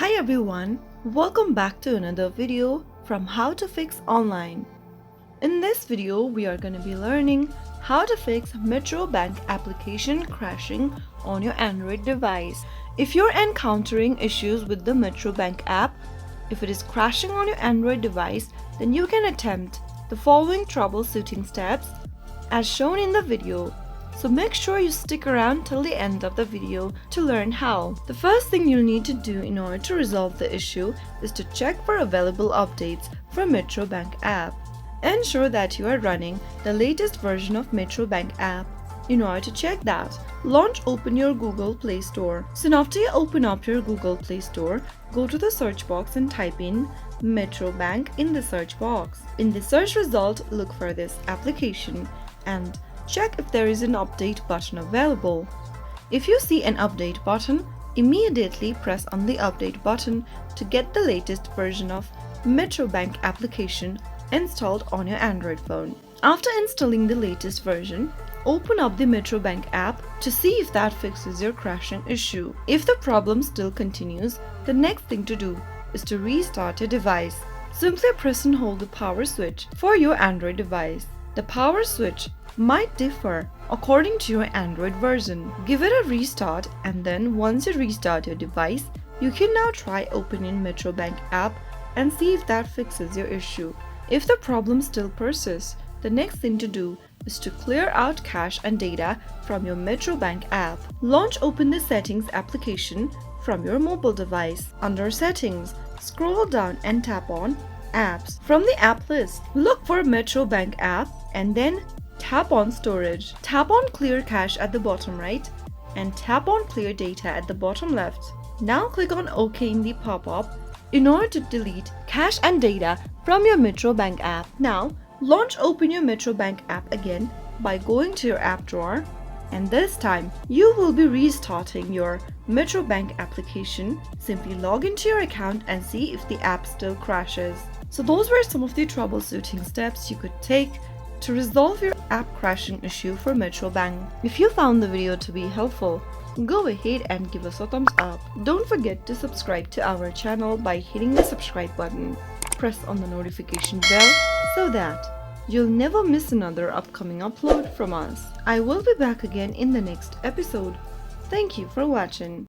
Hi everyone, welcome back to another video from How to Fix Online. In this video, we are going to be learning how to fix Metro Bank application crashing on your Android device. If you're encountering issues with the Metro Bank app, if it is crashing on your Android device, then you can attempt the following troubleshooting steps as shown in the video. So make sure you stick around till the end of the video to learn how. The first thing you'll need to do in order to resolve the issue is to check for available updates for Metro Bank app. Ensure that you are running the latest version of Metro Bank app. In order to check that, open your Google Play Store. Soon after you open up your Google Play Store, go to the search box and type in Metro Bank in the search box. In the search result, look for this application and check if there is an update button available. If you see an update button, immediately press on the update button to get the latest version of Metro Bank application installed on your Android phone. After installing the latest version, open up the Metro Bank app to see if that fixes your crashing issue. If the problem still continues, the next thing to do is to restart your device. Simply press and hold the power switch for your Android device. The power switch might differ according to your Android version. Give it a restart, and then once you restart your device, you can now try opening Metro Bank app and see if that fixes your issue. If the problem still persists, the next thing to do is to clear out cache and data from your Metro Bank app. Open the Settings application from your mobile device. Under Settings, scroll down and tap on Apps. From the app list, look for Metro Bank app and then tap on Storage. Tap on Clear Cache at the bottom right and tap on Clear Data at the bottom left. Now click on OK in the pop-up in order to delete cache and data from your Metro Bank app. Now, open your Metro Bank app again by going to your app drawer, and this time you will be restarting your Metro Bank application. Simply log into your account and see if the app still crashes. So those were some of the troubleshooting steps you could take to resolve your app crashing issue for Metro Bank. If you found the video to be helpful, go ahead and give us a thumbs up. Don't forget to subscribe to our channel by hitting the subscribe button. Press on the notification bell so that you'll never miss another upcoming upload from us. I will be back again in the next episode. Thank you for watching.